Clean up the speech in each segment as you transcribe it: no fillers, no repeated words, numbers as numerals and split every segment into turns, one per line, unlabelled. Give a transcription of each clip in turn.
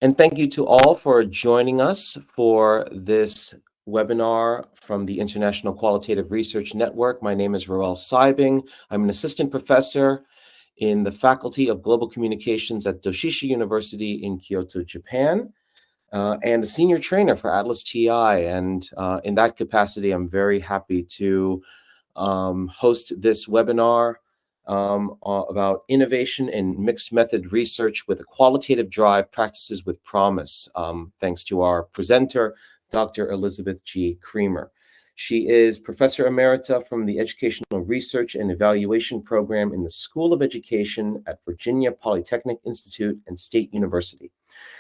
And thank you to all for joining us for this webinar from the International Qualitative Research Network. My name is Roel Seibing. I'm an assistant professor in the Faculty of Global Communications at Doshisha University in Kyoto, Japan, and a senior trainer for ATLAS.ti. And in that capacity, I'm very happy to host this webinar about innovation in mixed method research with a qualitative drive, practices with promise, thanks to our presenter, Dr. Elizabeth G. Creamer. She is Professor Emerita from the Educational Research and Evaluation Program in the School of Education at Virginia Polytechnic Institute and State University.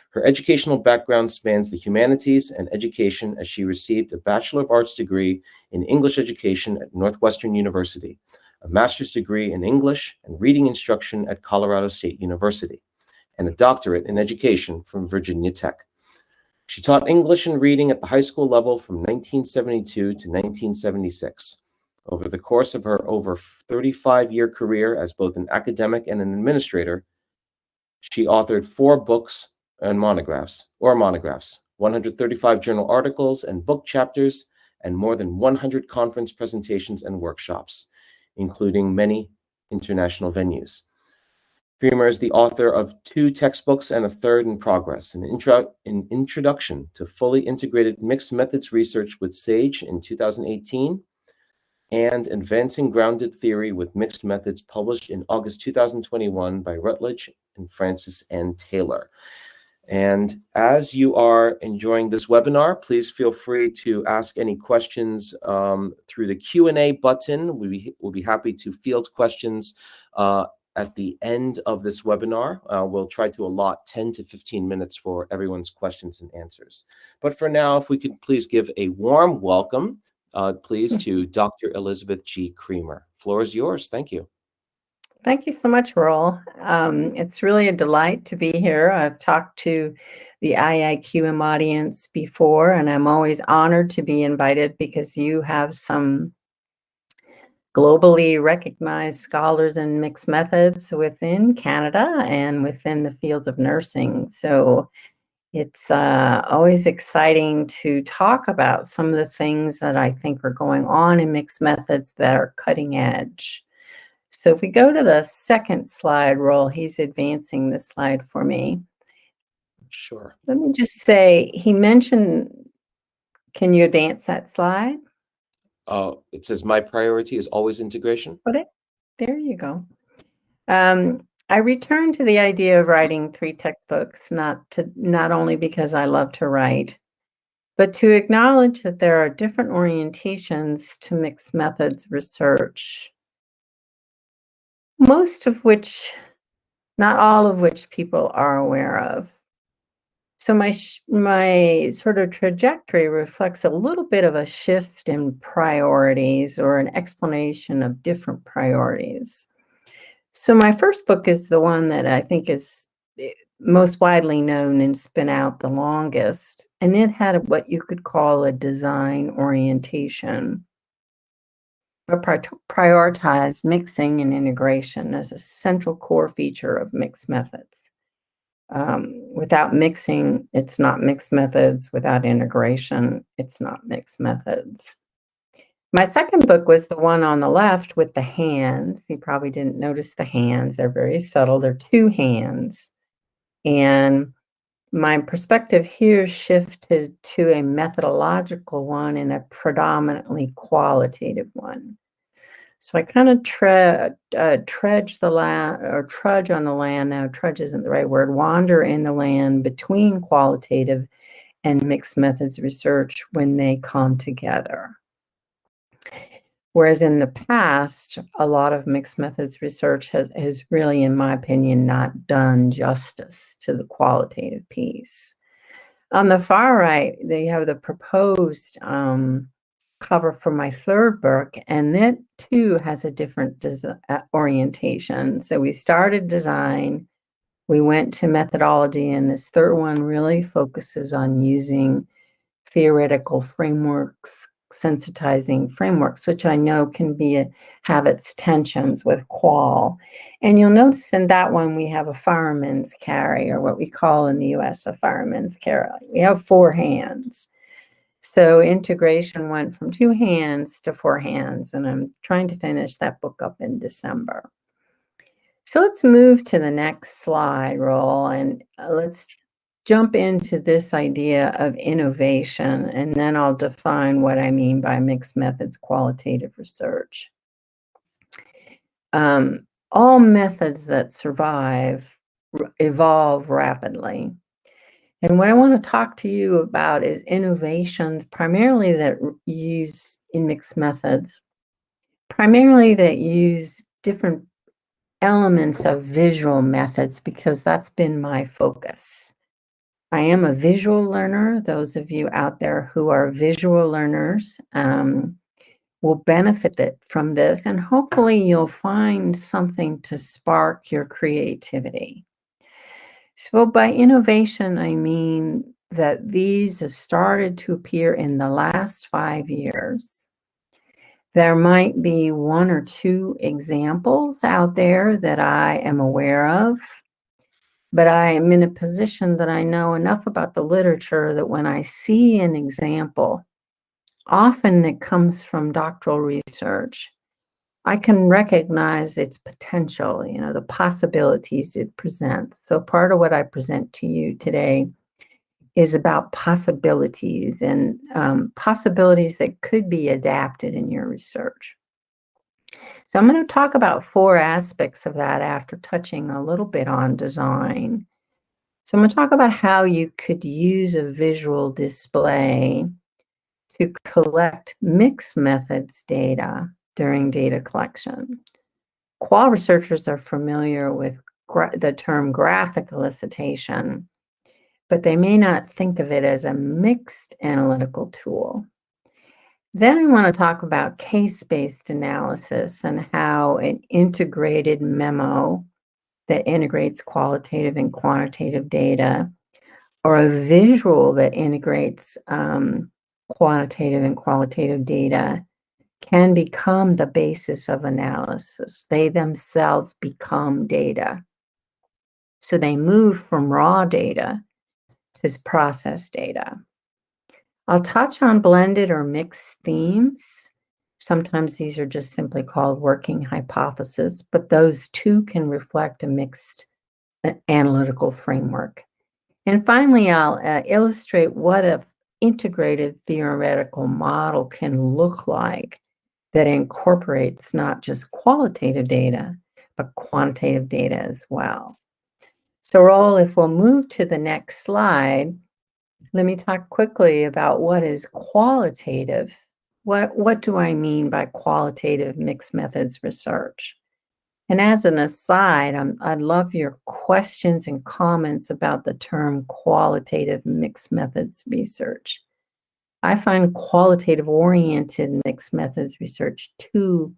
Her educational background spans the humanities and education as she received a Bachelor of Arts degree in English education at Northwestern University, a master's degree in English and reading instruction at Colorado State University, and a doctorate in education from Virginia Tech. She taught English and reading at the high school level from 1972 to 1976. Over the course of her over 35-year career as both an academic and an administrator, she authored 4 books and monographs, 135 journal articles and book chapters, and more than 100 conference presentations and workshops, including many international venues. Creamer is the author of 2 textbooks and a third in progress, an introduction to fully integrated mixed methods research with SAGE in 2018, and Advancing Grounded Theory with Mixed Methods, published in August 2021 by Routledge and Francis N. Taylor. And as you are enjoying this webinar, please feel free to ask any questions through the Q&A button. We'll be happy to field questions at the end of this webinar. We'll try to allot 10 to 15 minutes for everyone's questions and answers. But for now, if we could please give a warm welcome, please, to Dr. Elizabeth G. Creamer. Floor is yours. Thank you.
Thank you so much, Roel. It's really a delight to be here. I've talked to the IIQM audience before, and I'm always honored to be invited because you have some globally recognized scholars in mixed methods within Canada and within the fields of nursing. So it's always exciting to talk about some of the things that I think are going on in mixed methods that are cutting edge. So if we go to the second slide, Roel, he's advancing this slide for me.
Sure.
Let me just say, he mentioned, can you advance that slide?
It says my priority is always integration.
There you go. I returned to the idea of writing 3 textbooks, not only because I love to write, but to acknowledge that there are different orientations to mixed methods research, most of which, not all of which, people are aware of. So my sort of trajectory reflects a little bit of a shift in priorities, or an explanation of different priorities. So my first book is the one that I think is most widely known and spun out the longest, and it had what you could call a design orientation, but prioritized mixing and integration as a central core feature of mixed methods. Without mixing, it's not mixed methods. Without integration, it's not mixed methods. My second book was the one on the left with the hands. You probably didn't notice the hands. They're very subtle. They're 2 hands. And my perspective here shifted to a methodological one and a predominantly qualitative one. So I kind of trudge the land, or trudge on the land. Now, trudge isn't the right word. Wander in the land between qualitative and mixed methods research when they come together. Whereas in the past, a lot of mixed methods research has really, in my opinion, not done justice to the qualitative piece. On the far right, they have the proposed cover for my third book, and that too has a different orientation. So we started design, we went to methodology, and this third one really focuses on using theoretical frameworks, sensitizing frameworks, which I know can have its tensions with qual. And you'll notice in that one we have a fireman's carry, or what we call in the US a fireman's carry. We have 4 hands. So integration went from 2 hands to 4 hands, and I'm trying to finish that book up in December. So let's move to the next slide, Roll, and let's jump into this idea of innovation, and then I'll define what I mean by mixed methods qualitative research. All methods that survive evolve rapidly. And what I want to talk to you about is innovations primarily that use in mixed methods, primarily that use different elements of visual methods, because that's been my focus. I am a visual learner. Those of you out there who are visual learners will benefit from this, and hopefully you'll find something to spark your creativity. So by innovation, I mean that these have started to appear in the last 5 years. There might be 1 or 2 examples out there that I am aware of, but I am in a position that I know enough about the literature that when I see an example, often it comes from doctoral research, I can recognize its potential, the possibilities it presents. So part of what I present to you today is about possibilities, and possibilities that could be adapted in your research. So I'm going to talk about 4 aspects of that after touching a little bit on design. So I'm going to talk about how you could use a visual display to collect mixed methods data during data collection. Qual researchers are familiar with the term graphic elicitation, but they may not think of it as a mixed analytical tool. Then I want to talk about case-based analysis and how an integrated memo that integrates qualitative and quantitative data, or a visual that integrates quantitative and qualitative data, can become the basis of analysis. They themselves become data. So they move from raw data to processed data. I'll touch on blended or mixed themes. Sometimes these are just simply called working hypotheses, but those too can reflect a mixed analytical framework. And finally, I'll illustrate what an integrated theoretical model can look like that incorporates not just qualitative data, but quantitative data as well. So Raul, if we'll move to the next slide, let me talk quickly about what is qualitative. What do I mean by qualitative mixed methods research? And as an aside, I'd love your questions and comments about the term qualitative mixed methods research. I find qualitative oriented mixed methods research too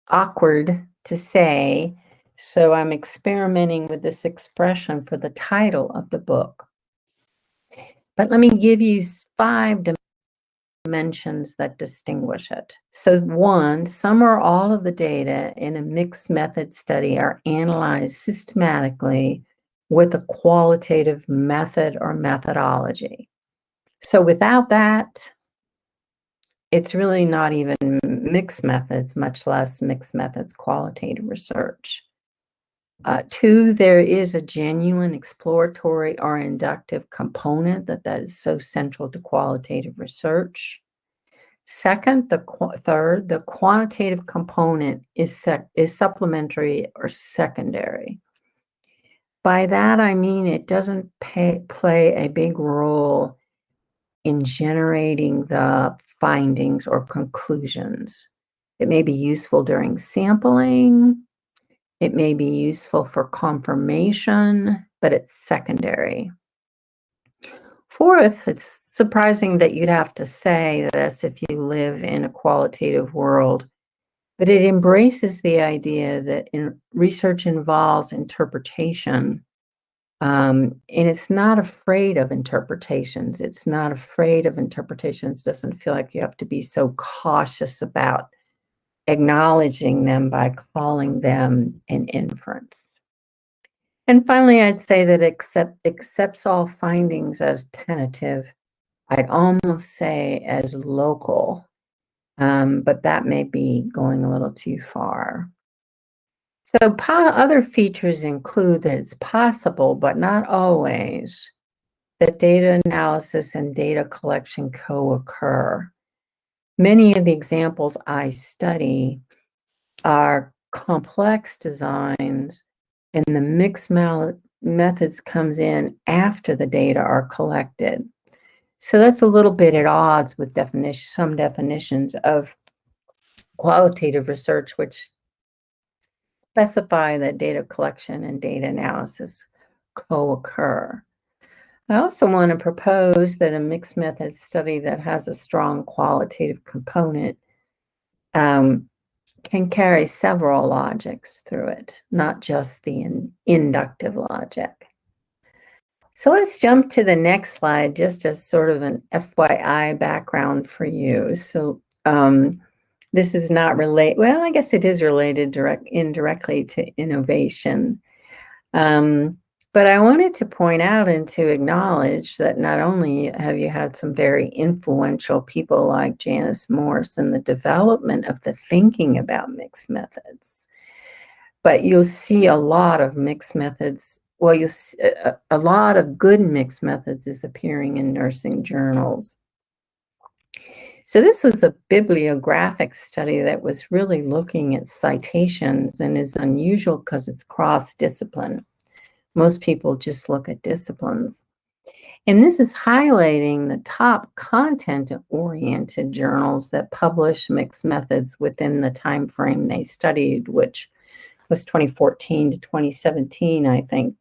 awkward to say, so I'm experimenting with this expression for the title of the book. But let me give you 5 dimensions that distinguish it. So 1, some or all of the data in a mixed method study are analyzed systematically with a qualitative method or methodology. So without that, it's really not even mixed methods, much less mixed methods qualitative research. 2, there is a genuine exploratory or inductive component that is so central to qualitative research. Second, third, the quantitative component is supplementary or secondary. By that, I mean it doesn't play a big role in generating the findings or conclusions. It may be useful during sampling. It may be useful for confirmation, but it's secondary. Fourth, it's surprising that you'd have to say this if you live in a qualitative world, but it embraces the idea that research involves interpretation And it's not afraid of interpretations. It's not afraid of interpretations, doesn't feel like you have to be so cautious about acknowledging them by calling them an inference. And finally, I'd say that accepts all findings as tentative. I'd almost say as local, but that may be going a little too far. So other features include that it's possible, but not always, that data analysis and data collection co-occur. Many of the examples I study are complex designs, and the mixed methods comes in after the data are collected. So that's a little bit at odds with some definitions of qualitative research, which specify that data collection and data analysis co-occur. I also want to propose that a mixed method study that has a strong qualitative component can carry several logics through it, not just the inductive logic. So let's jump to the next slide, just as sort of an FYI background for you. So this is not related, well, I guess it is related indirectly to innovation. But I wanted to point out and to acknowledge that not only have you had some very influential people like Janice Morse in the development of the thinking about mixed methods, but you'll see a lot of mixed methods. Well, you'll see a lot of good mixed methods is appearing in nursing journals. So this was a bibliographic study that was really looking at citations and is unusual because it's cross-discipline. Most people just look at disciplines. And this is highlighting the top content-oriented journals that publish mixed methods within the time frame they studied, which was 2014 to 2017, I think.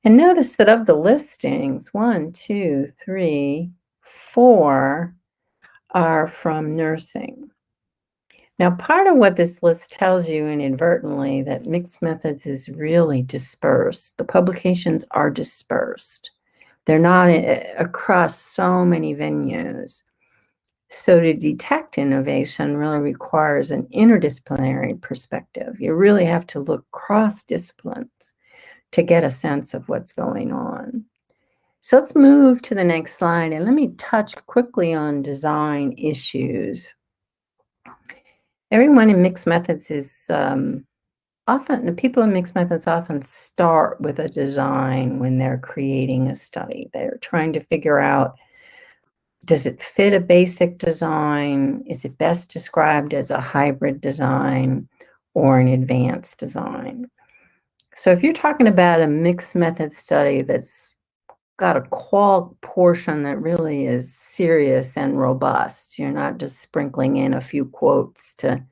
And notice that of the listings, 1, 2, 3, 4 are from nursing. Now, part of what this list tells you inadvertently that mixed methods is really dispersed. The publications are dispersed. They're not across so many venues. So to detect innovation really requires an interdisciplinary perspective. You really have to look cross disciplines to get a sense of what's going on. So let's move to the next slide and let me touch quickly on design issues. Everyone in mixed methods is the people in mixed methods often start with a design when they're creating a study. They're trying to figure out, does it fit a basic design? Is it best described as a hybrid design or an advanced design? So if you're talking about a mixed method study that's got a qual portion that really is serious and robust, you're not just sprinkling in a few quotes to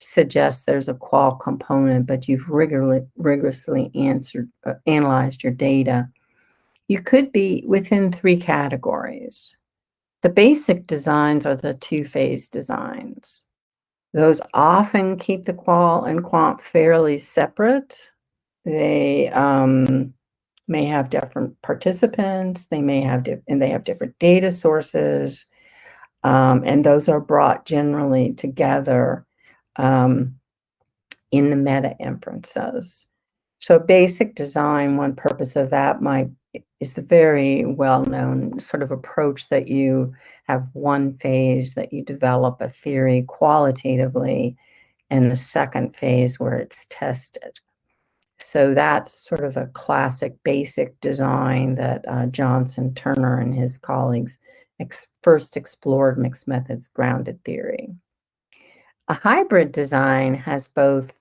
suggest there's a qual component, but you've rigorously analyzed your data, you could be within 3 categories. The basic designs are the 2-phase designs. Those often keep the qual and quant fairly separate. They may have different participants, they have different data sources, and those are brought generally together in the meta inferences. So basic design, one purpose of that is the very well-known sort of approach that you have one phase that you develop a theory qualitatively, and the second phase where it's tested. So that's sort of a classic basic design that Johnson Turner and his colleagues first explored mixed methods grounded theory. A hybrid design has both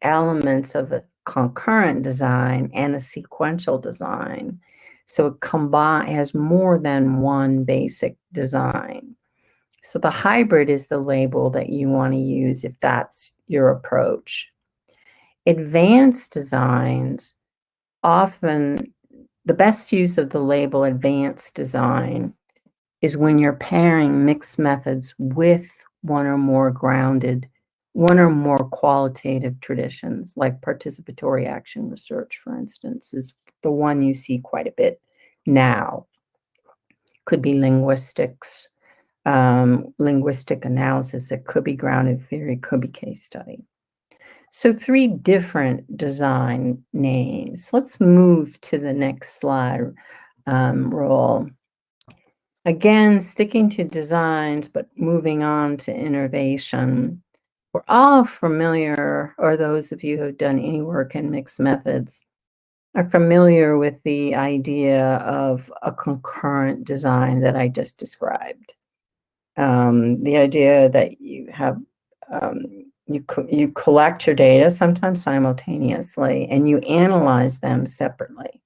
elements of a concurrent design and a sequential design. So it has more than one basic design. So the hybrid is the label that you want to use if that's your approach. Advanced designs, often the best use of the label advanced design is when you're pairing mixed methods with one or more grounded one or more qualitative traditions, like participatory action research, for instance, is the one you see quite a bit now. Could be linguistics, linguistic analysis, it could be grounded theory, could be case study. So 3 different design names. Let's move to the next slide, Roel. Again, sticking to designs, but moving on to innovation. We're all familiar, or those of you who have done any work in mixed methods, are familiar with the idea of a concurrent design that I just described. The idea that you have you collect your data, sometimes simultaneously, and you analyze them separately.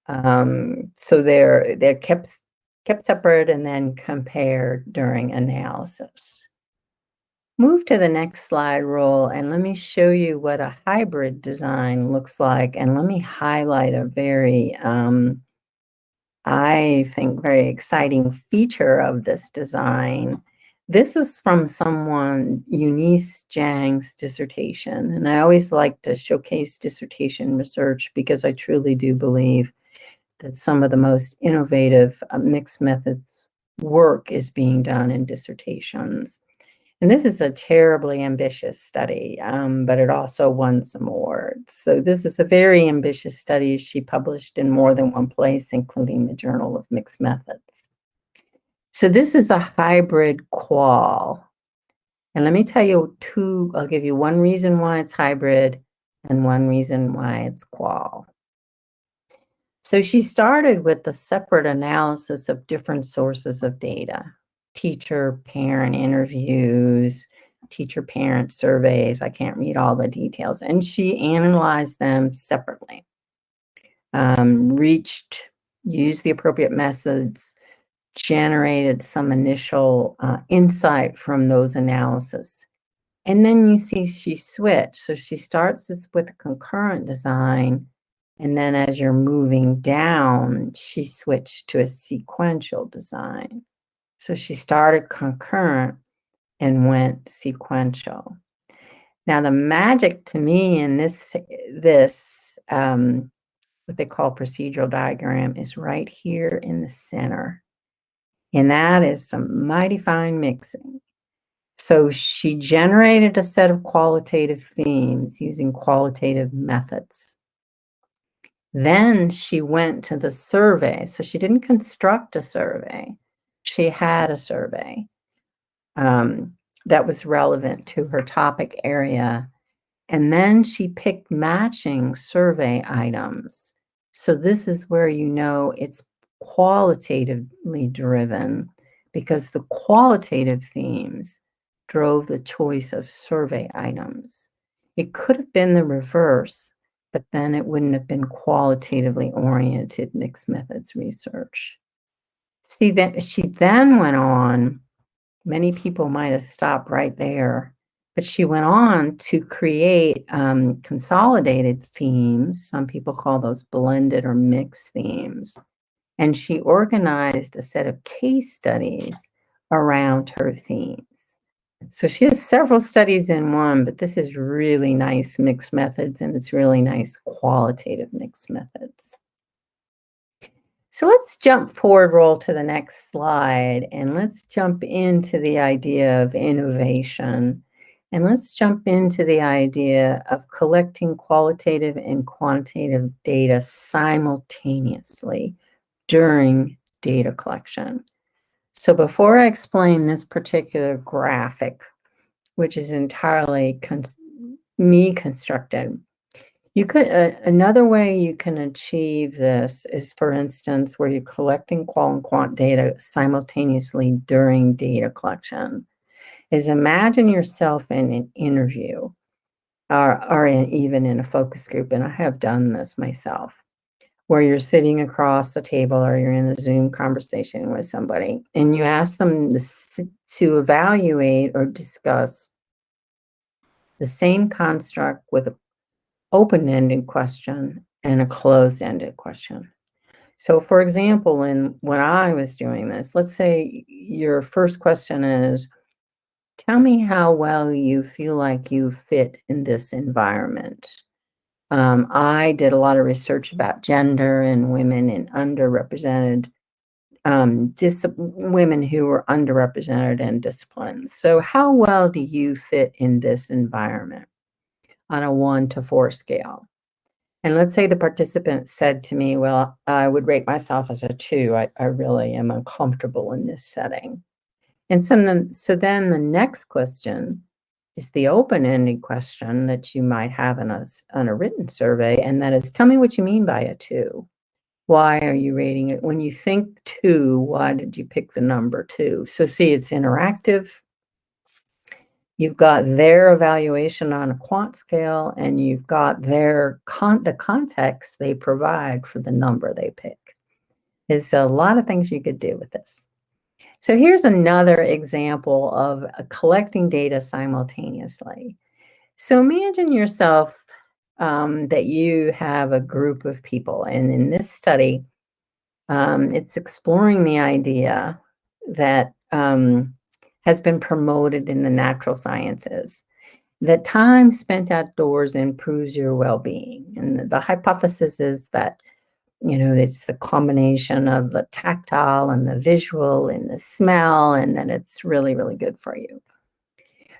So they're kept separate and then compared during analysis. Move to the next slide, Roel, and let me show you what a hybrid design looks like. And let me highlight a very, I think, very exciting feature of this design. This is from someone, Eunice Zhang's dissertation. And I always like to showcase dissertation research because I truly do believe that some of the most innovative mixed methods work is being done in dissertations. And this is a terribly ambitious study, but it also won some awards. So this is a very ambitious study she published in more than one place, including the Journal of Mixed Methods. So this is a hybrid qual. And let me tell you I'll give you one reason why it's hybrid and one reason why it's qual. So she started with the separate analysis of different sources of data. Teacher-parent interviews, teacher-parent surveys. I can't read all the details. And she analyzed them separately. Used the appropriate methods, generated some initial insight from those analyses. And then you see she switched. So she starts this with a concurrent design, and then as you're moving down, she switched to a sequential design. So she started concurrent and went sequential. Now, the magic to me in this what they call procedural diagram is right here in the center. And that is some mighty fine mixing. So she generated a set of qualitative themes using qualitative methods. Then she went to the survey. So she didn't construct a survey. She had a survey that was relevant to her topic area. And then she picked matching survey items. So this is where you know it's qualitatively driven, because the qualitative themes drove the choice of survey items. It could have been the reverse, but then it wouldn't have been qualitatively oriented mixed methods research. See, that she then went on, many people might have stopped right there, but she went on to create consolidated themes. Some people call those blended or mixed themes. And she organized a set of case studies around her themes. So she has several studies in one, but this is really nice mixed methods, and it's really nice qualitative mixed methods. So let's jump forward, Roel to the next slide, and let's jump into the idea of innovation. And let's jump into the idea of collecting qualitative and quantitative data simultaneously during data collection. So before I explain this particular graphic, which is entirely me constructed, you could another way you can achieve this is, for instance, where you're collecting qual and quant data simultaneously during data collection, is imagine yourself in an interview or even in a focus group, and I have done this myself, where you're sitting across the table or you're in a Zoom conversation with somebody, and you ask them to evaluate or discuss the same construct with a open-ended question and a closed-ended question. So for example, when I was doing this, let's say your first question is, tell me how well you feel like you fit in this environment. I did a lot of research about gender and women in underrepresented women who were underrepresented in disciplines. So how well do you fit in this environment on a 1 to 4 scale? And let's say the participant said to me, well, I would rate myself as a 2. I really am uncomfortable in this setting. And so then the next question is the open-ended question that you might have on a written survey, and that is, tell me what you mean by a 2. Why are you rating it? When you think 2, why did you pick the number 2? So see, it's interactive. You've got their evaluation on a quant scale, and you've got the context they provide for the number they pick. There's a lot of things you could do with this. So here's another example of collecting data simultaneously. So imagine yourself that you have a group of people, and in this study, it's exploring the idea that has been promoted in the natural sciences, that time spent outdoors improves your well-being. And the hypothesis is that, it's the combination of the tactile and the visual and the smell, and that it's really, really good for you.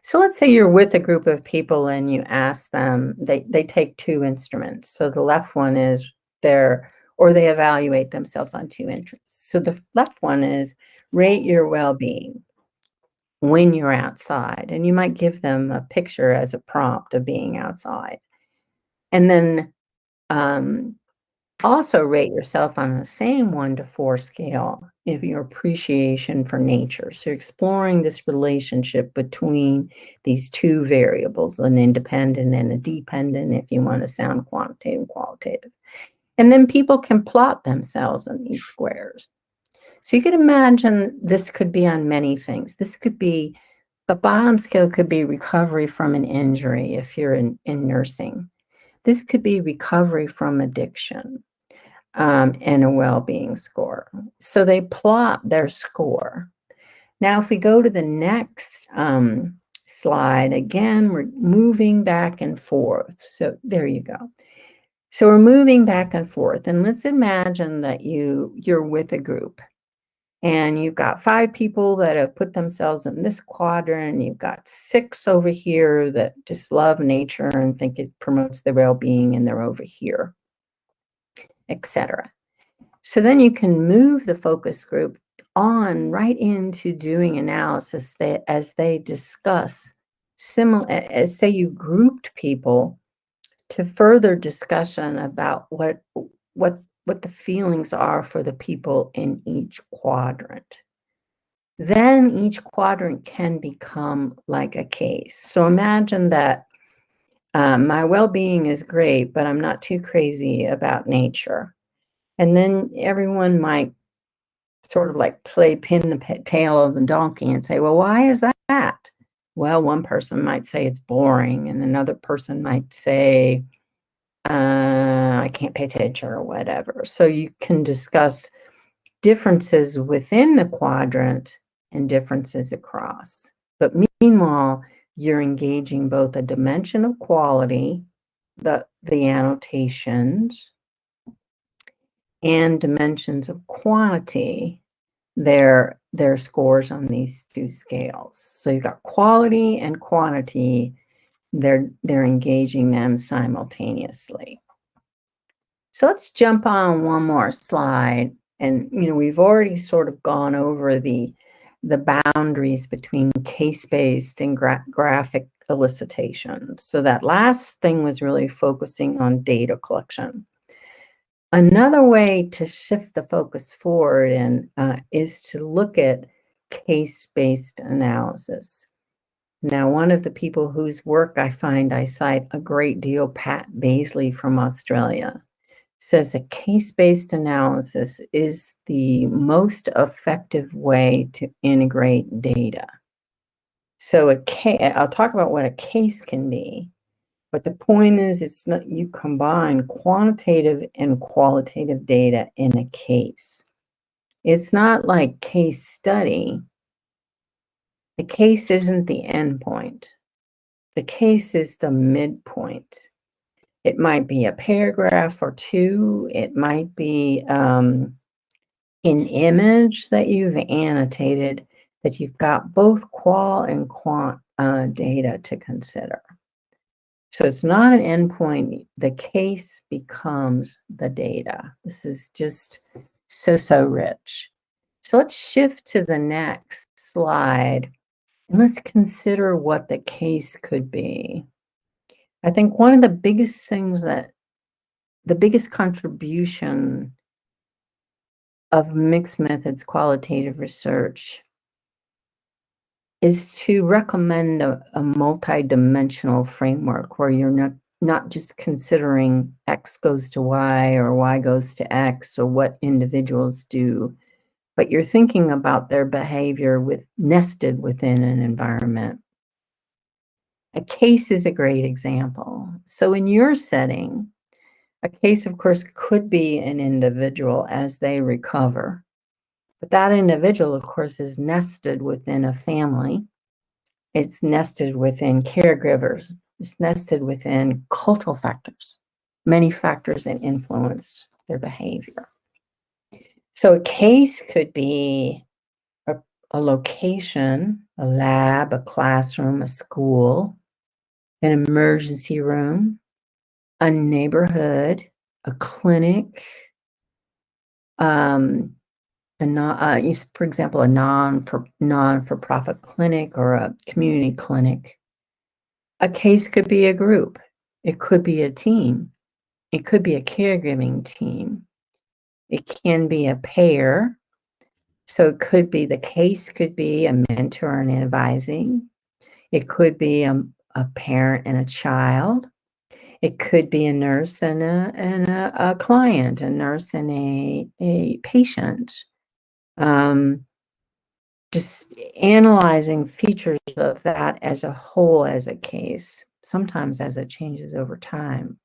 So let's say you're with a group of people and you ask them, they take 2 instruments. So the left one is they evaluate themselves on 2 interests. So the left one is rate your well-being when you're outside. And you might give them a picture as a prompt of being outside. And then also rate yourself on the same 1 to 4 scale of your appreciation for nature. So exploring this relationship between these 2 variables, an independent and a dependent, if you want to sound quantitative and qualitative. And then people can plot themselves in these squares. So you could imagine this could be on many things. This could be, the bottom scale could be recovery from an injury if you're in nursing. This could be recovery from addiction. And a well-being score. So they plot their score. Now, if we go to the next slide, again, we're moving back and forth. So there you go. So we're moving back and forth. And let's imagine that you're with a group. And you've got 5 people that have put themselves in this quadrant. You've got 6 over here that just love nature and think it promotes their well-being, and they're over here, etc. So then you can move the focus group on right into doing analysis as they discuss as say you grouped people to further discussion about what the feelings are for the people in each quadrant. Then each quadrant can become like a case. So imagine that my well-being is great, but I'm not too crazy about nature. And then everyone might sort of like pin the tail of the donkey and say, well, why is that? Well, one person might say it's boring, and another person might say, I can't pay attention or whatever. So you can discuss differences within the quadrant and differences across. But meanwhile, you're engaging both a dimension of quality, the annotations, and dimensions of quantity, their scores on these 2 scales. So you've got quality and quantity, they're engaging them simultaneously. So let's jump on one more slide. And we've already sort of gone over the boundaries between case-based and graphic elicitation. So that last thing was really focusing on data collection. Another way to shift the focus forward is to look at case-based analysis. Now, one of the people whose work I cite a great deal, Pat Baisley from Australia, says that case-based analysis is the most effective way to integrate data. So I'll talk about what a case can be. But the point is, it's not, you combine quantitative and qualitative data in a case. It's not like case study. The case isn't the endpoint. The case is the midpoint. It might be a paragraph or two. It might be an image that you've annotated, that you've got both qual and quant data to consider. So it's not an endpoint. The case becomes the data. This is just so rich. So let's shift to the next slide, and let's consider what the case could be. I think one of the biggest things that the biggest contribution of mixed methods qualitative research is to recommend a multi-dimensional framework where you're not just considering X goes to Y or Y goes to X or what individuals do, but you're thinking about their behavior nested within an environment. A case is a great example. So in your setting, a case, of course, could be an individual as they recover. But that individual, of course, is nested within a family. It's nested within caregivers. It's nested within cultural factors, many factors that influence their behavior. So a case could be a location, a lab, a classroom, a school, an emergency room, a neighborhood, a clinic, for example, a non-for-profit clinic or a community clinic. A case could be a group. It could be a team. It could be a caregiving team. It can be a pair. So it could be, the case could be a mentor and advising. It could be a parent and a child. It could be a nurse and a client, a nurse and a patient. Just analyzing features of that as a whole, as a case, sometimes as it changes over time.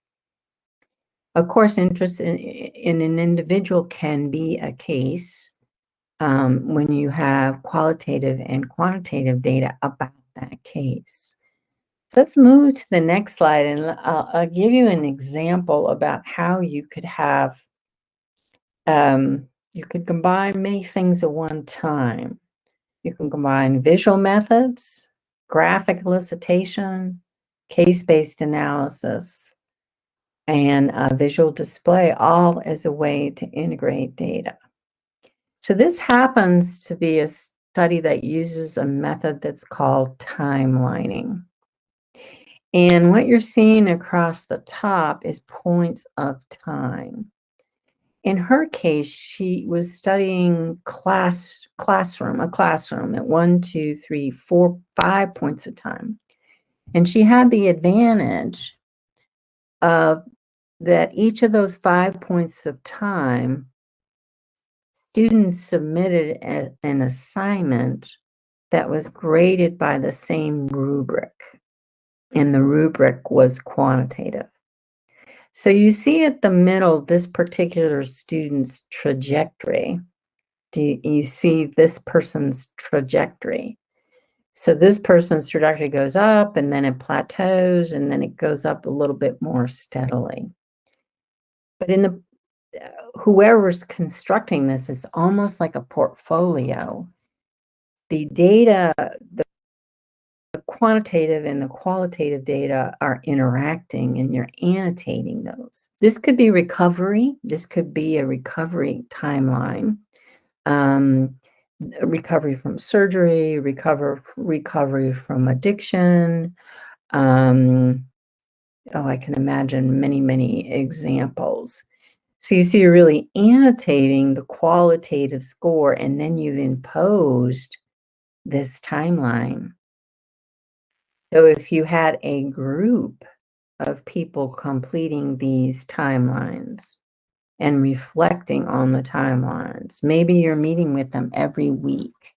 Of course, interest in an individual can be a case when you have qualitative and quantitative data about that case. So let's move to the next slide, and I'll give you an example about how you could have, you could combine many things at one time. You can combine visual methods, graphic elicitation, case-based analysis, and visual display, all as a way to integrate data. So this happens to be a study that uses a method that's called timelining. And what you're seeing across the top is points of time. In her case, she was studying a classroom at 1, 2, 3, 4, 5 points of time. And she had the advantage of that each of those 5 points of time, students submitted an assignment that was graded by the same rubric, and the rubric was quantitative. So you see at the middle, this particular student's trajectory. Do you see this person's trajectory? So this person's trajectory goes up, and then it plateaus, and then it goes up a little bit more steadily. But in whoever's constructing this is almost like a portfolio. The data, the quantitative and the qualitative data are interacting, and you're annotating those. This could be recovery. This could be a recovery timeline. Recovery from surgery, recovery from addiction. I can imagine many examples. So you see, you're really annotating the qualitative score, and then you've imposed this timeline. So if you had a group of people completing these timelines and reflecting on the timelines, maybe you're meeting with them every week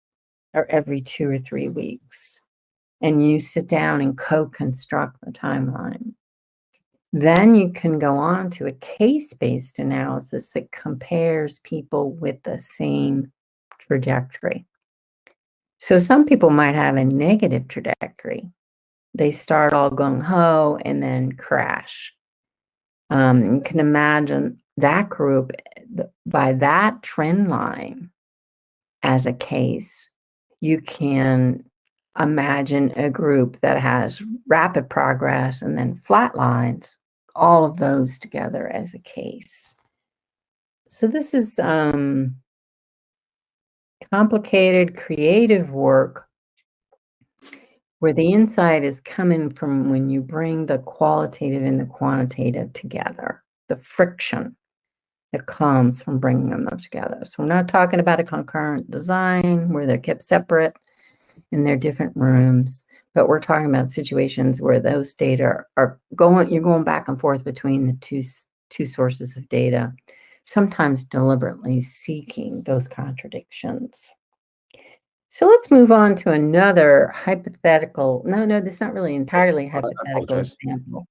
or every 2 or 3 weeks, and you sit down and co-construct the timeline. Then you can go on to a case-based analysis that compares people with the same trajectory. So some people might have a negative trajectory. They start all gung-ho and then crash. You can imagine that group by that trend line as a case. You can imagine a group that has rapid progress and then flat lines, all of those together as a case. So this is complicated, creative work where the insight is coming from when you bring the qualitative and the quantitative together, the friction that comes from bringing them together. So we're not talking about a concurrent design where they're kept separate in their different rooms, but we're talking about situations where those data are you're going back and forth between the two sources of data, sometimes deliberately seeking those contradictions. So let's move on to another hypothetical. No, this is not really entirely hypothetical example.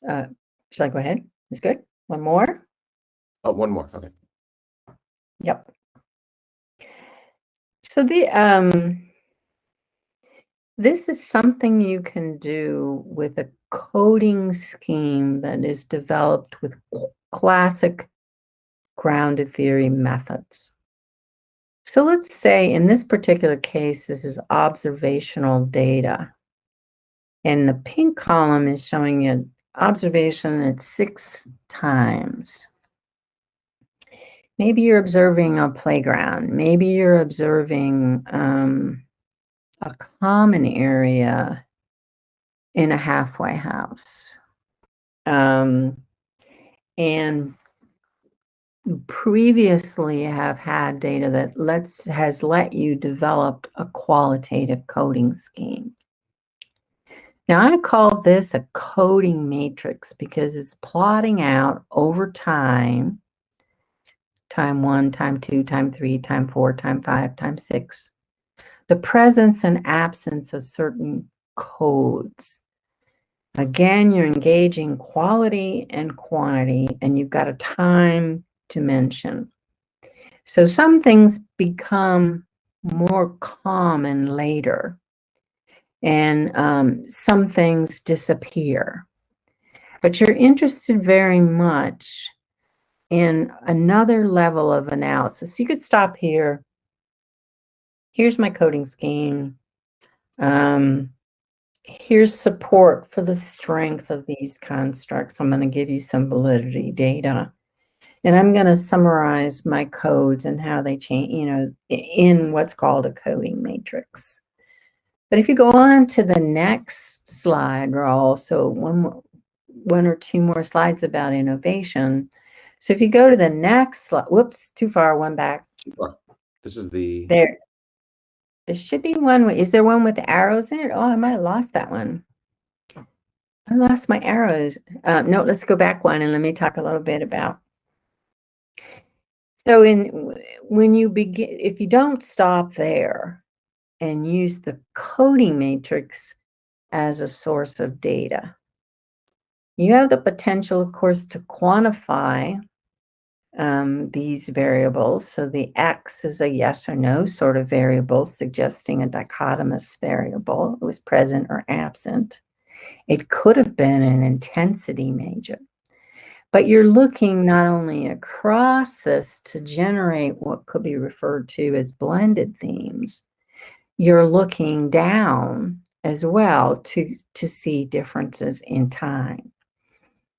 Should I go ahead? It's good. One more?
Oh, one more. Okay.
Yep. So this is something you can do with a coding scheme that is developed with classic grounded theory methods. So let's say in this particular case, this is observational data. And the pink column is showing you observation at 6 times. Maybe you're observing a playground. Maybe you're observing a common area in a halfway house. And previously have had data that has let you develop a qualitative coding scheme. Now, I call this a coding matrix because it's plotting out over time 1, time 2, time 3, time 4, time 5, time 6, the presence and absence of certain codes. Again, you're engaging quality and quantity, and you've got a time dimension. So some things become more common later, and some things disappear. But you're interested very much in another level of analysis. You could stop here. Here's my coding scheme. Here's support for the strength of these constructs. I'm going to give you some validity data. And I'm going to summarize my codes and how they change, in what's called a coding matrix. But if you go on to the next slide, or also one or two more slides about innovation. So if you go to the next slide, whoops, too far, one back.
Too far. This is the...
There should be one. Is there one with arrows in it? Oh, I might have lost that one. I lost my arrows. No, let's go back one and let me talk a little bit about. So when you begin, if you don't stop there and use the coding matrix as a source of data, you have the potential, of course, to quantify these variables. So the X is a yes or no sort of variable, suggesting a dichotomous variable. It was present or absent. It could have been an intensity measure. But you're looking not only across this to generate what could be referred to as blended themes, you're looking down as well to see differences in time.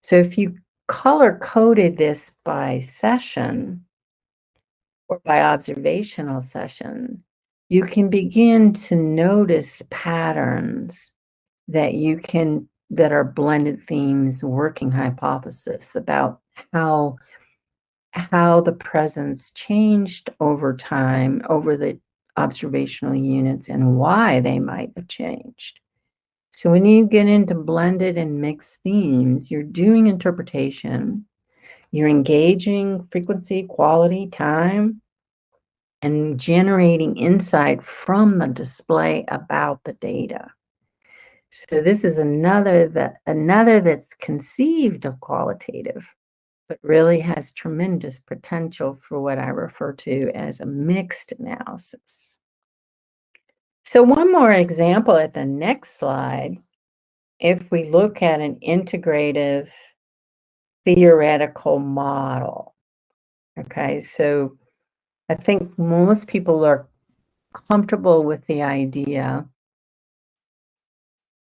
So if you color-coded this by session or by observational session, you can begin to notice patterns that are blended themes, working hypothesis about how the presence changed over time, over the observational units, and why they might have changed. So when you get into blended and mixed themes, you're doing interpretation, you're engaging frequency, quality, time, and generating insight from the display about the data. So this is another that's conceived of qualitative, but really has tremendous potential for what I refer to as a mixed analysis. So one more example at the next slide. If we look at an integrative theoretical model, okay, so I think most people are comfortable with the idea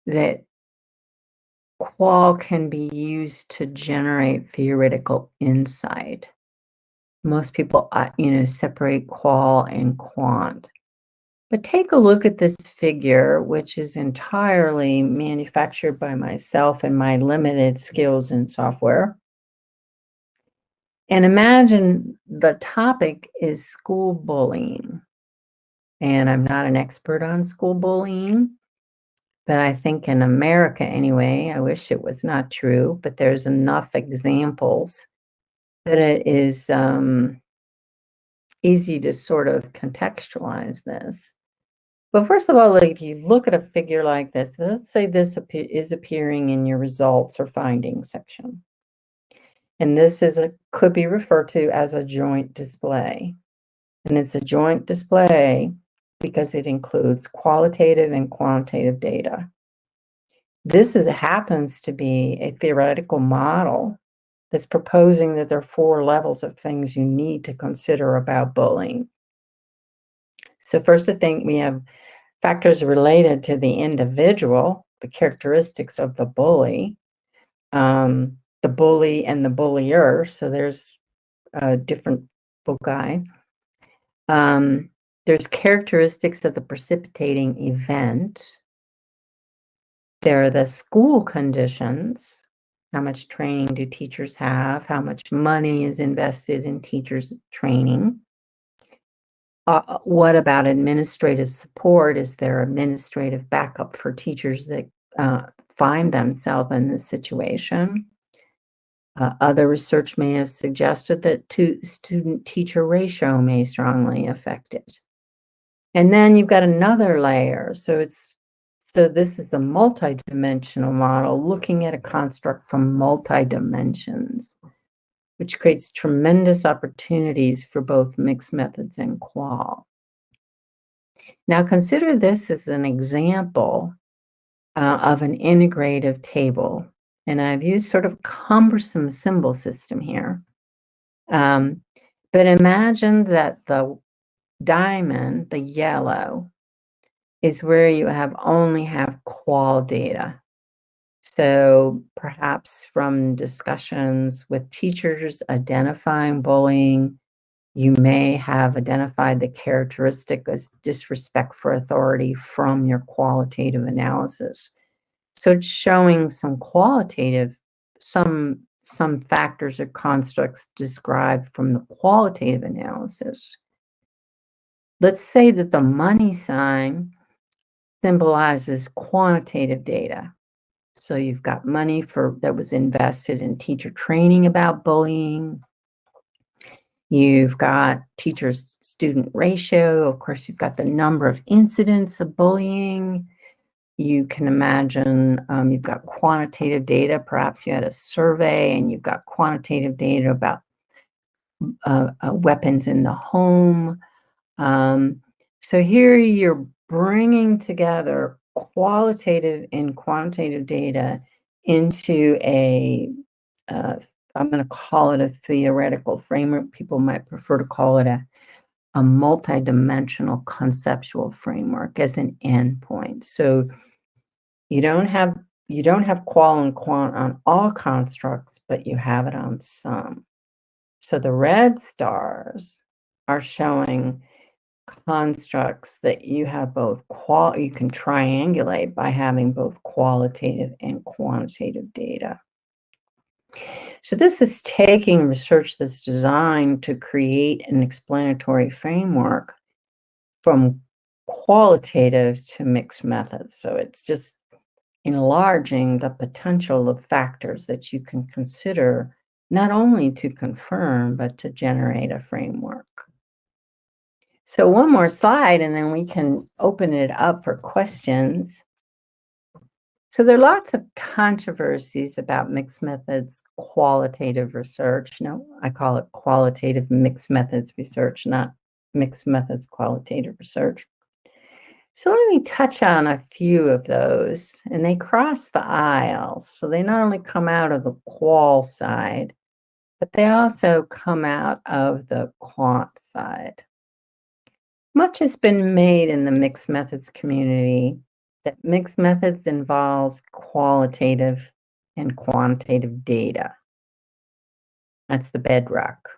that qual can be used to generate theoretical insight. Most people, separate qual and quant. But take a look at this figure, which is entirely manufactured by myself and my limited skills in software. And imagine the topic is school bullying. And I'm not an expert on school bullying, but I think in America anyway, I wish it was not true, but there's enough examples that it is easy to sort of contextualize this. But first of all, if you look at a figure like this, let's say this is appearing in your results or findings section. And this could be referred to as a joint display. And it's a joint display because it includes qualitative and quantitative data. This happens to be a theoretical model that's proposing that there are 4 levels of things you need to consider about bullying. So first, I think we have factors related to the individual, the characteristics of the bully and the bullier. So there's a different foci. There's characteristics of the precipitating event. There are the school conditions. How much training do teachers have? How much money is invested in teachers' training? What about administrative support? Is there administrative backup for teachers that find themselves in this situation? Other research may have suggested that student-teacher ratio may strongly affect it. And then you've got another layer. So this is the multidimensional model looking at a construct from multi-dimensions, which creates tremendous opportunities for both mixed methods and qual. Now consider this as an example of an integrative table. And I've used sort of cumbersome symbol system here. But imagine that the diamond, the yellow, is where you only have qual data. So perhaps from discussions with teachers identifying bullying, you may have identified the characteristic as disrespect for authority from your qualitative analysis. So it's showing some qualitative, some factors or constructs described from the qualitative analysis. Let's say that the money sign symbolizes quantitative data. So you've got money that was invested in teacher training about bullying. You've got teacher-student ratio. Of course, you've got the number of incidents of bullying. You can imagine you've got quantitative data. Perhaps you had a survey and you've got quantitative data about weapons in the home. So here you're bringing together qualitative and quantitative data into I'm going to call it a theoretical framework. People might prefer to call it a multidimensional conceptual framework as an endpoint. So you don't have qual and quant on all constructs, but you have it on some. So the red stars are showing constructs that you have both you can triangulate by having both qualitative and quantitative data. So this is taking research that's designed to create an explanatory framework from qualitative to mixed methods. So it's just enlarging the potential of factors that you can consider not only to confirm, but to generate a framework. So one more slide, and then we can open it up for questions. So there are lots of controversies about mixed methods qualitative research. No, I call it qualitative mixed methods research, not mixed methods qualitative research. So let me touch on a few of those, and they cross the aisle. So they not only come out of the qual side, but they also come out of the quant side. Much has been made in the mixed methods community that mixed methods involves qualitative and quantitative data. That's the bedrock.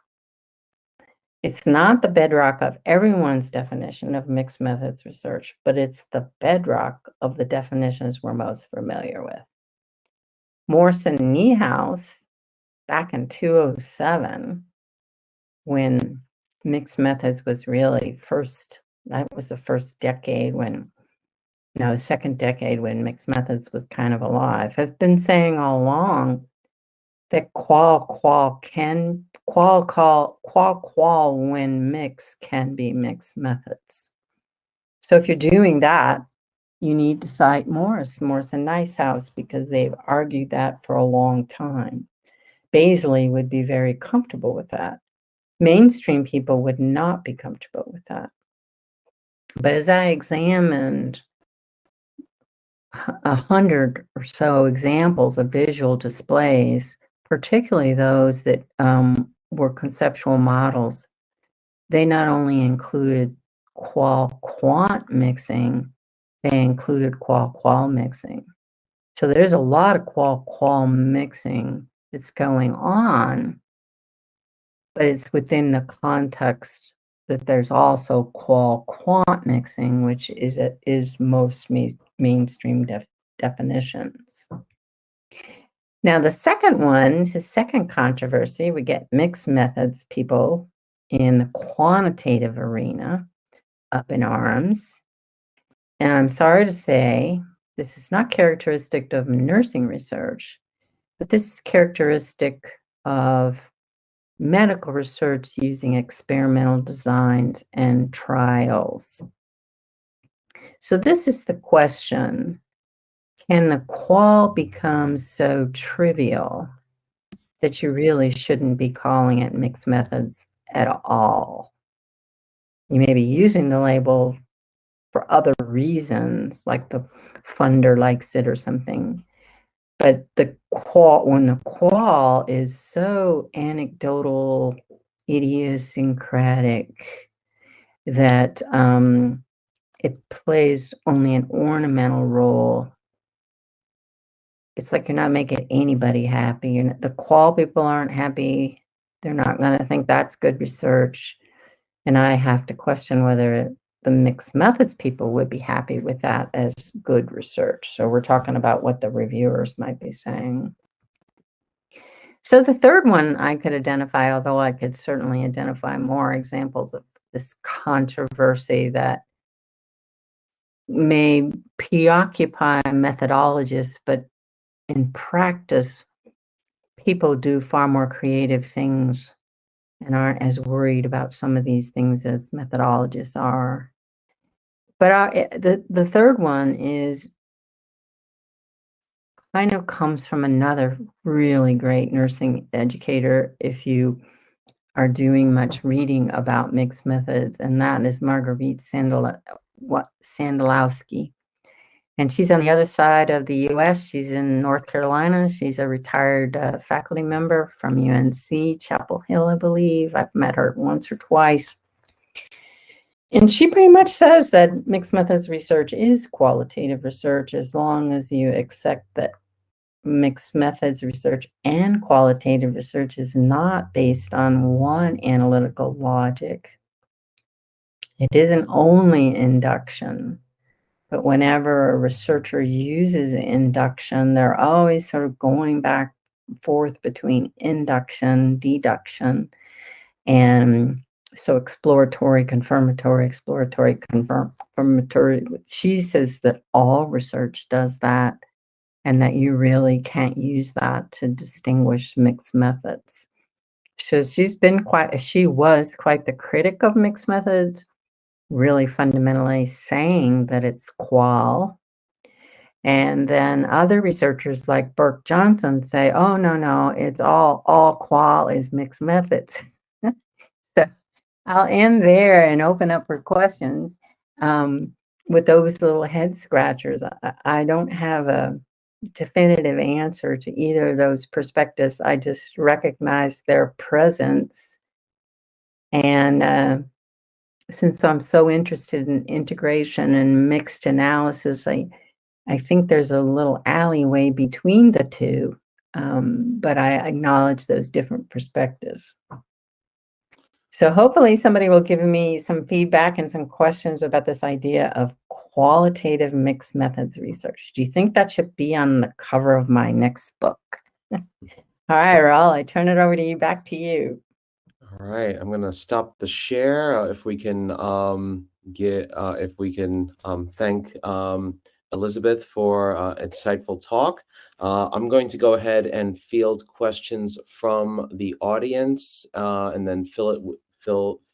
It's not the bedrock of everyone's definition of mixed methods research, but it's the bedrock of the definitions we're most familiar with. Morrison and Niehaus, back in 2007, when mixed methods was really that was the first decade when, the second decade when mixed methods was kind of alive. I've been saying all along that qual when mixed can be mixed methods. So if you're doing that, you need to cite Morris and Niehaus, because they've argued that for a long time. Baisley would be very comfortable with that. Mainstream people would not be comfortable with that. But as I examined 100 or so examples of visual displays, particularly those that were conceptual models, they not only included qual-quant mixing, they included qual-qual mixing. So there's a lot of qual-qual mixing that's going on, but it's within the context that there's also qual-quant mixing, which is most mainstream definitions. Now, the second controversy, we get mixed methods people in the quantitative arena up in arms. And I'm sorry to say, this is not characteristic of nursing research, but this is characteristic of medical research using experimental designs and trials. So this is the question: can the qual become so trivial that you really shouldn't be calling it mixed methods at all? You may be using the label for other reasons, like the funder likes it or something. But when the qual is so anecdotal, idiosyncratic, that it plays only an ornamental role, it's like you're not making anybody happy. The qual people aren't happy. They're not going to think that's good research. And I have to question whether the mixed methods people would be happy with that as good research. So we're talking about what the reviewers might be saying. So the third one I could identify, although I could certainly identify more examples of this controversy that may preoccupy methodologists, but in practice, people do far more creative things and aren't as worried about some of these things as methodologists are. But the third one kind of comes from another really great nursing educator, if are doing much reading about mixed methods, and that is Marguerite Sandalowski. And she's on the other side of the US. She's in North Carolina. She's a retired faculty member from UNC, Chapel Hill, I believe. I've met her once or twice. And she pretty much says that mixed methods research is qualitative research as long as you accept that mixed methods research and qualitative research is not based on one analytical logic. It isn't only induction, but whenever a researcher uses induction, they're always sort of going back and forth between induction, deduction, and so exploratory, confirmatory, exploratory, confirmatory. She says that all research does that, and that you really can't use that to distinguish mixed methods. So she was quite the critic of mixed methods, really fundamentally saying that it's qual. And then other researchers like Burke Johnson say, oh, no, it's all qual is mixed methods. So I'll end there and open up for questions. with those little head scratchers, I don't have a definitive answer to either of those perspectives. I just recognize their presence. And since I'm so interested in integration and mixed analysis, I think there's a little alleyway between the two, but I acknowledge those different perspectives. So hopefully somebody will give me some feedback and some questions about this idea of qualitative mixed methods research. Do you think that should be on the cover of my next book? All right, Raul, I turn it over to you, back to you.
All right, I'm gonna stop the share. If we can thank Elizabeth for insightful talk. I'm going to go ahead and field questions from the audience, and then fill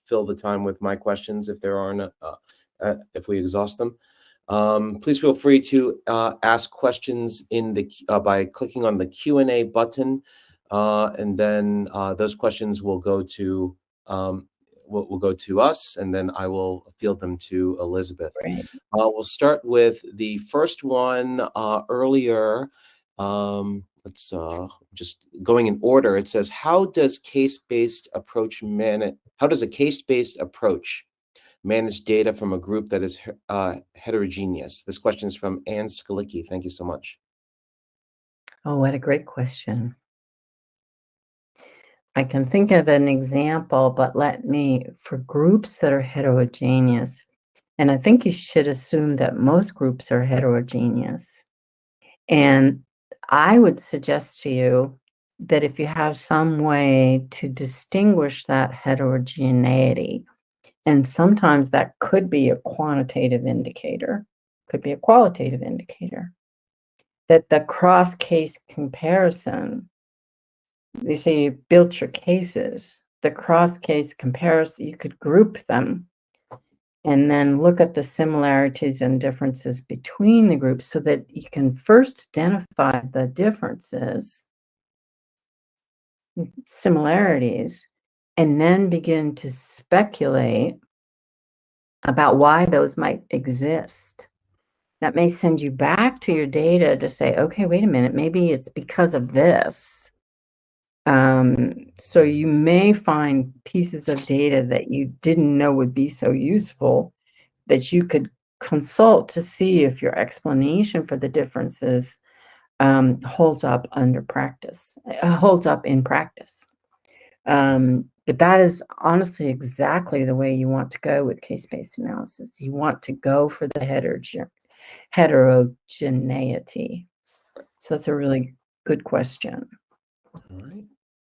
the time with my questions if there aren't if we exhaust them. Please feel free to ask questions in the by clicking on the Q&A button. And then those questions will go to will go to us, and then I will field them to Elizabeth.
Great.
We'll start with the first one earlier. Let's just going in order. It says, how does a case-based approach manage data from a group that is heterogeneous? This question is from Ann Skalicki. Thank you so much.
Oh, what a great question. I can think of an example, but for groups that are heterogeneous, and I think you should assume that most groups are heterogeneous. And I would suggest to you that if you have some way to distinguish that heterogeneity, and sometimes that could be a quantitative indicator, could be a qualitative indicator, that the cross-case comparison, they say you've built your cases, the cross-case comparison, you could group them and then look at the similarities and differences between the groups so that you can first identify the differences, similarities, and then begin to speculate about why those might exist. That may send you back to your data to say, okay, wait a minute, maybe it's because of this. So you may find pieces of data that you didn't know would be so useful that you could consult to see if your explanation for the differences holds up in practice. But that is honestly exactly the way you want to go with case-based analysis. You want to go for the heterogeneity. So that's a really good question.
All right.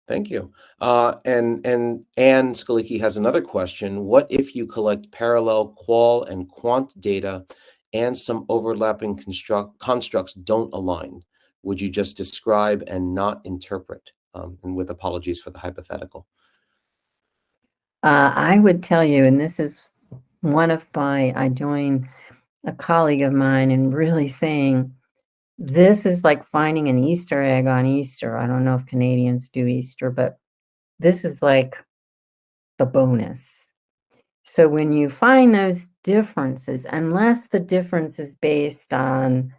Thank you. And Ann Skalicki has another question. What if you collect parallel qual and quant data and some overlapping constructs don't align? Would you just describe and not interpret? And with apologies for the hypothetical.
I would tell you, and this is I joined a colleague of mine and really saying, this is like finding an Easter egg on Easter. I don't know if Canadians do Easter, but this is like the bonus. So when you find those differences, unless the difference is based on,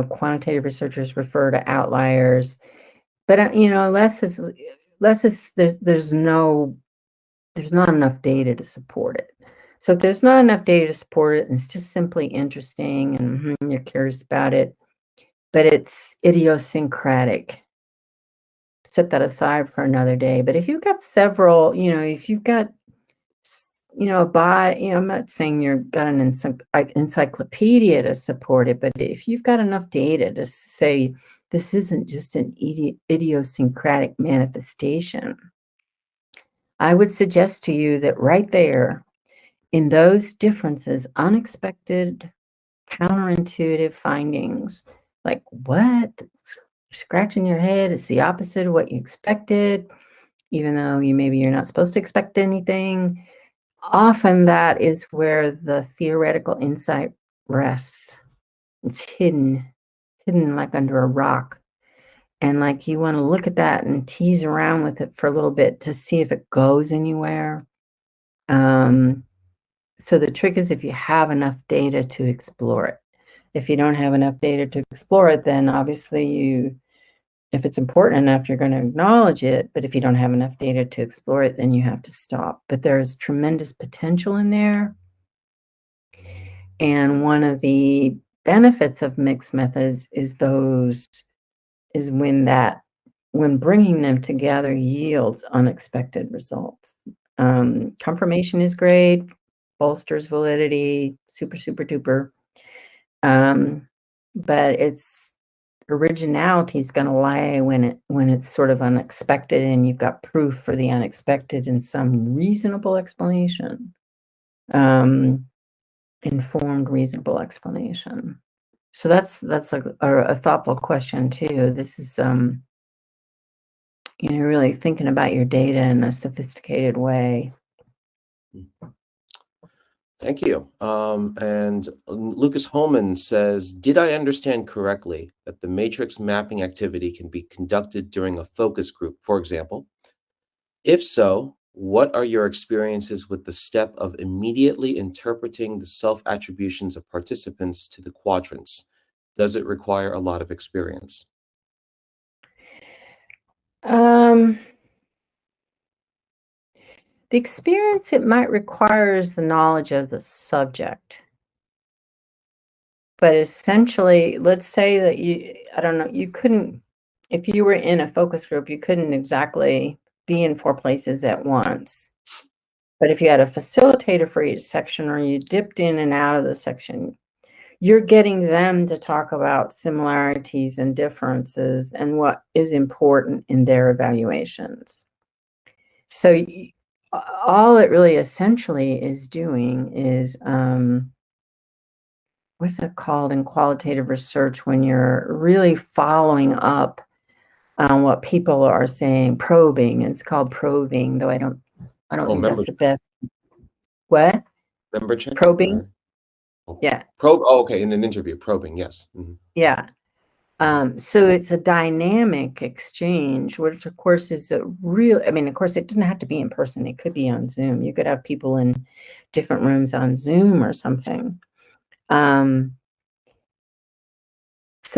quantitative researchers refer to outliers, but there's not enough data to support it. So if there's not enough data to support it, and it's just simply interesting and you're curious about it, but it's idiosyncratic, set that aside for another day. But if you've got several, if you've got, I'm not saying you've got an encyclopedia to support it, but if you've got enough data to say this isn't just an idiosyncratic manifestation, I would suggest to you that right there, in those differences, unexpected, counterintuitive findings, like what? Scratching your head, it's the opposite of what you expected, even though you're not supposed to expect anything. Often that is where the theoretical insight rests. It's hidden like under a rock. And like you want to look at that and tease around with it for a little bit to see if it goes anywhere. So the trick is if you have enough data to explore it. If you don't have enough data to explore it, then obviously if it's important enough, you're going to acknowledge it. But if you don't have enough data to explore it, then you have to stop. But there's tremendous potential in there. And one of the benefits of mixed methods is when bringing them together yields unexpected results. Confirmation is great, bolsters validity, super, super duper. But its originality is going to lie when it's sort of unexpected and you've got proof for the unexpected and some reasonable explanation. Informed, reasonable explanation. So that's a thoughtful question too. This is really thinking about your data in a sophisticated way.
Thank you. And Lucas Holman says, did I understand correctly that the matrix mapping activity can be conducted during a focus group, for example? If so, what are your experiences with the step of immediately interpreting the self-attributions of participants to the quadrants? Does it require a lot of experience?
The experience it might require is the knowledge of the subject. But essentially, let's say that you couldn't, if you were in a focus group, you couldn't exactly be in 4 places at once. But if you had a facilitator for each section or you dipped in and out of the section, you're getting them to talk about similarities and differences and what is important in their evaluations. So all it really essentially is doing is, what's it called in qualitative research when you're really following up on what people are saying, probing. It's called probing, though I don't think that's the best. What?
Member check?
Probing? Yeah.
Probe. Oh, okay. In an interview, probing. Yes. Mm-hmm.
Yeah. So it's a dynamic exchange, which of course is of course it doesn't have to be in person. It could be on Zoom. You could have people in different rooms on Zoom or something. So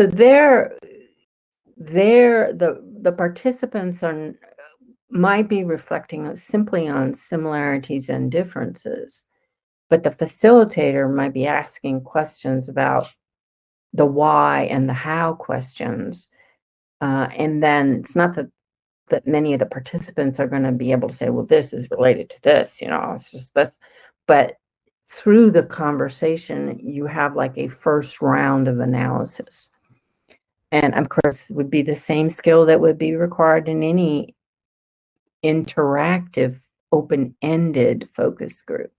the participants might be reflecting simply on similarities and differences, but the facilitator might be asking questions about the why and the how questions. And then it's not that many of the participants are going to be able to say, well, this is related to this, it's just that. But through the conversation, you have like a first round of analysis. And of course, it would be the same skill that would be required in any interactive, open-ended focus group.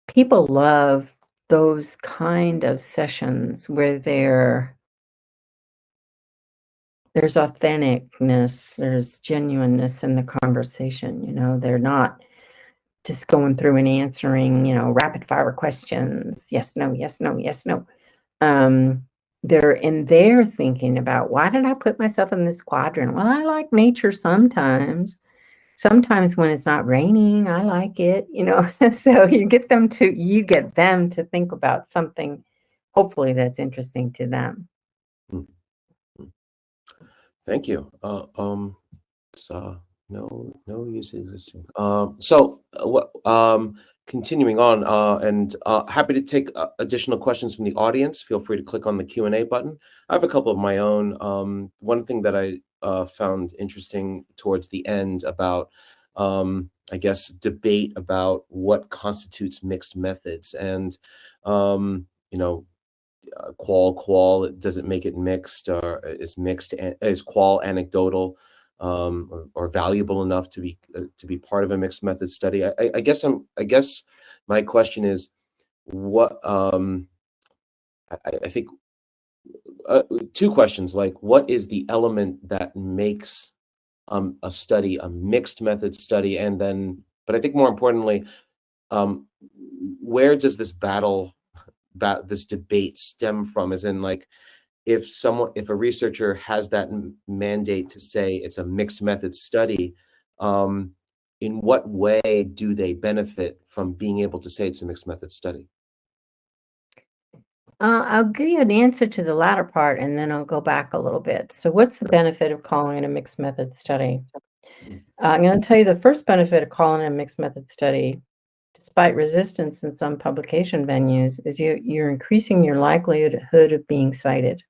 People love those kind of sessions where there's authenticness, there's genuineness in the conversation. They're not just going through and answering, rapid fire questions. Yes, no, yes, no, yes, no. They're thinking about, why did I put myself in this quadrant? Well, I like nature sometimes. Sometimes when it's not raining, I like it, So you get them to think about something, hopefully that's interesting to them.
Thank you. No use existing. Continuing on, and happy to take additional questions from the audience. Feel free to click on the Q&A button. I have a couple of my own. One thing that I found interesting towards the end about, I guess, debate about what constitutes mixed methods, and qual, does it make it mixed, or is qual anecdotal, or valuable enough to be part of a mixed method study? I guess my question is, what I think, two questions, like, what is the element that makes a study a mixed method study, and then, but I think more importantly, where does this this debate stem from? As in, like, if a researcher has that mandate to say it's a mixed method study, in what way do they benefit from being able to say it's a mixed method study?
I'll give you an answer to the latter part, and then I'll go back a little bit. So what's the benefit of calling it a mixed method study?
Mm,
I'm going to tell you the first benefit of calling it a mixed method study, despite resistance in some publication venues, is you're increasing your likelihood of being cited.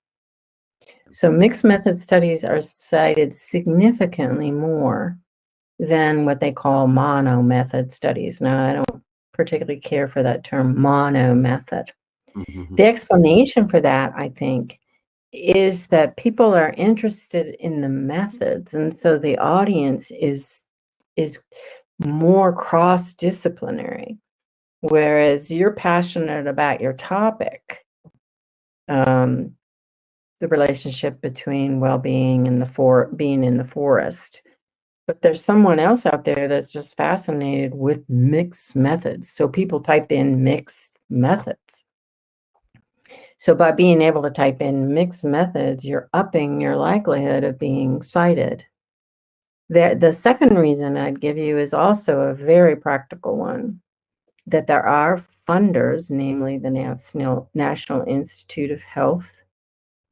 So mixed method studies are cited significantly more than what they call mono method studies. Now, I don't particularly care for that term mono method.
mhm,
The explanation for that, I think, is that people are interested in the methods, and so the audience is more cross-disciplinary, whereas you're passionate about your topic, um, the relationship between well-being and being in the forest. But there's someone else out there that's just fascinated with mixed methods. So people type in mixed methods. So by being able to type in mixed methods, you're upping your likelihood of being cited. The second reason I'd give you is also a very practical one, that there are funders, namely the National Institute of Health,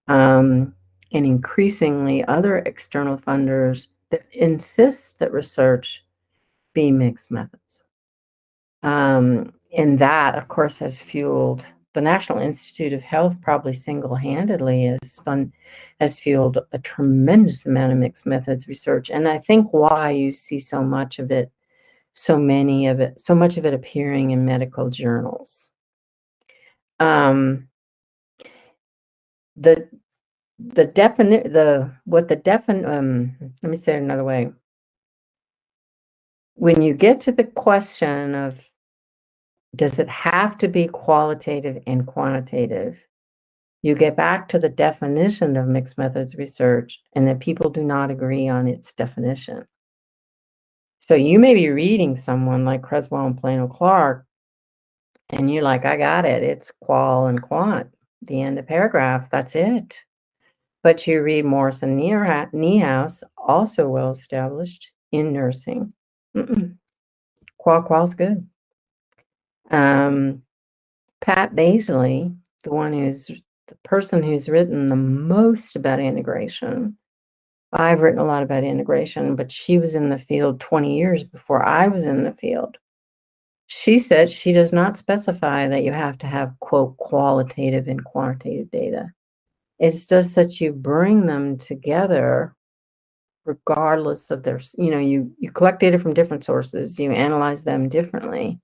and increasingly other external funders that insist that research be mixed methods. And that, of course, has fueled the National Institute of Health, probably single-handedly has fueled a tremendous amount of mixed methods research. And I think why you see so much of it appearing in medical journals. Um, the the definite the what the defin let me say it another way. When you get to the question of does it have to be qualitative and quantitative, you get back to the definition of mixed methods research, and that people do not agree on its definition. So you may be reading someone like Creswell and Plano Clark, and you're like, I got it. It's qual and quant. The end of paragraph. That's it. But you read Morrison Niehaus, also well established in nursing. Qual's good. Pat Baisley, the person who's written the most about integration. I've written a lot about integration, but she was in the field 20 years before I was in the field. She said she does not specify that you have to have, quote, qualitative and quantitative data. It's just that you bring them together regardless of you collect data from different sources, you analyze them differently.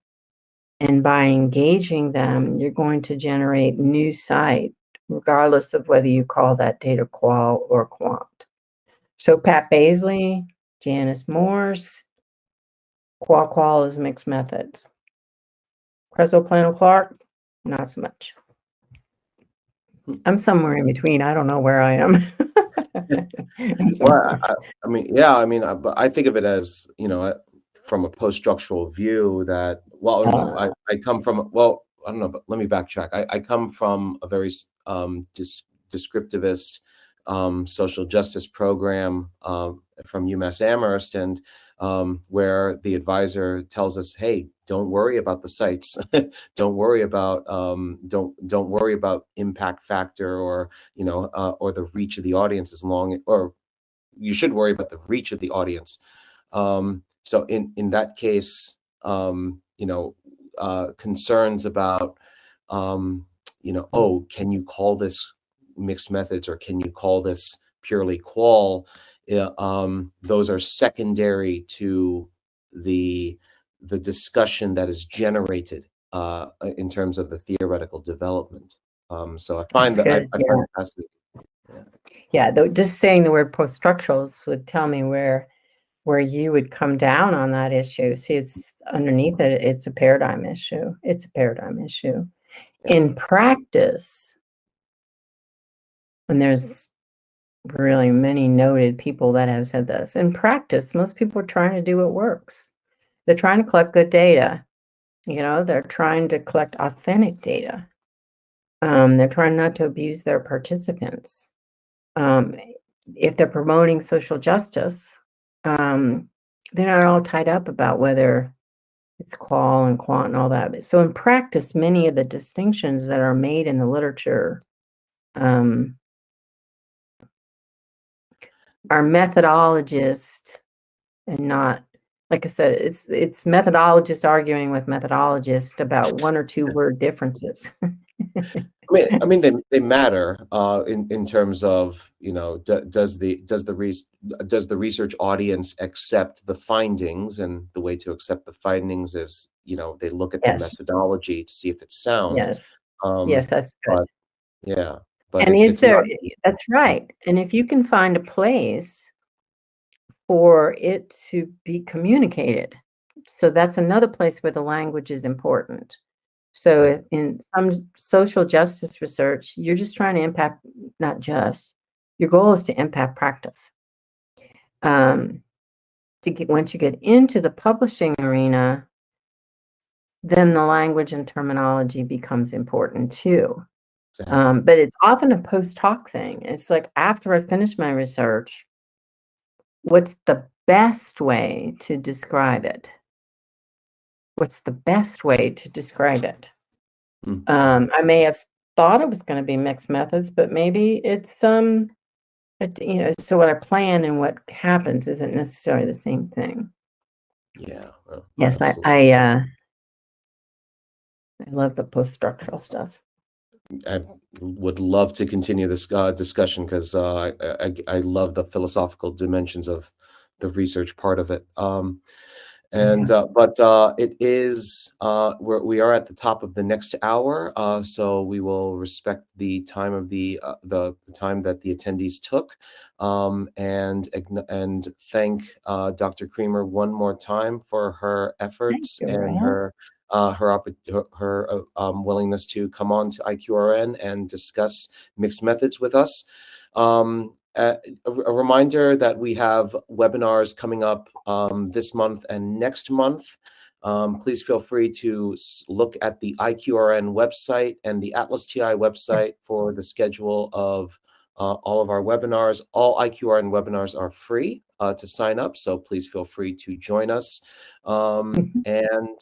And by engaging them, you're going to generate new sight, regardless of whether you call that data qual or quant. So Pat Baisley, Janice Morse, qual is mixed methods. Creswell Plano Clark, not so much. I'm somewhere in between. I don't know where I am.
Well, I mean, yeah, I mean, but I think of it as, from a post-structural view that, well, no, I come from, well, I don't know, but let me backtrack. I come from a very descriptivist social justice program from UMass Amherst, and where the advisor tells us, "Hey, don't worry about the sites, don't worry about don't worry about impact factor or the reach of the audience as long or you should worry about the reach of the audience." So in that case, concerns about, oh, can you call this mixed methods or can you call this purely qual? Those are secondary to the discussion that is generated in terms of the theoretical development. So I find
That's
that
good.
I
Yeah.
find it fascinating.
Yeah, just saying the word post-structurals would tell me where you would come down on that issue. See, it's underneath it, it's a paradigm issue. It's a paradigm issue.
Yeah.
In practice, and there's really many noted people that have said this, in practice, most people are trying to do what works. They're trying to collect good data. They're trying to collect authentic data. They're trying not to abuse their participants. If they're promoting social justice, they're not all tied up about whether it's qual and quant and all that. So in practice, many of the distinctions that are made in the literature are methodologist and not, like I said, it's methodologist arguing with methodologist about one or two word differences.
I mean, they matter in terms of, does the research audience accept the findings, and the way to accept the findings is, they look at the
Yes,
methodology to see if it's sound.
yes,
Um,
yes, that's good.
but yeah, but
And is
it's not.
there, that's right. And if you can find a place for it to be communicated, so that's another place where the language is important. So
Right.
in some social justice research, you're just trying to impact, not just, your goal is to impact practice. Once you get into the publishing arena, then the language and terminology becomes important too.
Exactly.
But it's often a post hoc thing. It's like after I finish my research, what's the best way to describe it? What's the best way to describe it?
Mm-hmm.
I may have thought it was going to be mixed methods, but maybe it's so what I plan and what happens isn't necessarily the same thing.
Yeah.
Yes,
Absolutely.
I love the post-structural stuff.
I would love to continue this discussion, because I love the philosophical dimensions of the research part of it. And
Yeah.
but it is we are at the top of the next hour, so we will respect the time of the time that the attendees took, and thank Dr. Creamer one more time for her
Thank
efforts
you,
and
Ross.
her willingness to come on to IQRN and discuss mixed methods with us. A reminder that we have webinars coming up this month and next month. Please feel free to look at the IQRN website and the ATLAS.ti website for the schedule of all of our webinars. All IQRN webinars are free to sign up, so please feel free to join us. And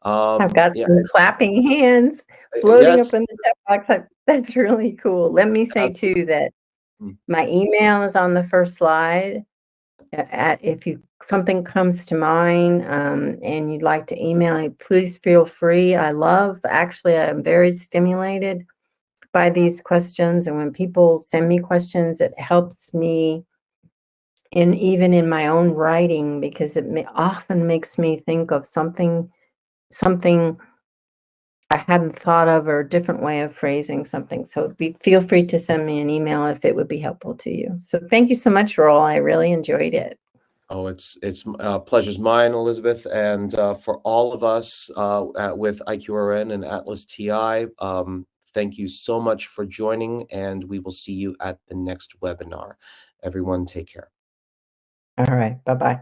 I've got
yeah,
some clapping hands floating
yes,
up in the chat box. That's really cool. Let me say too that my email is on the first slide. If something comes to mind and you'd like to email me, please feel free. Actually, I'm very stimulated by these questions. And when people send me questions, it helps me even in my own writing, because often makes me think of something I hadn't thought of, or a different way of phrasing something. So feel free to send me an email if it would be helpful to you. So thank you so much, Roel. I really enjoyed it.
Oh, it's pleasure's mine, Elizabeth, and for all of us with IQRN and ATLAS.ti, thank you so much for joining, and we will see you at the next webinar. Everyone, take care.
All right. Bye-bye.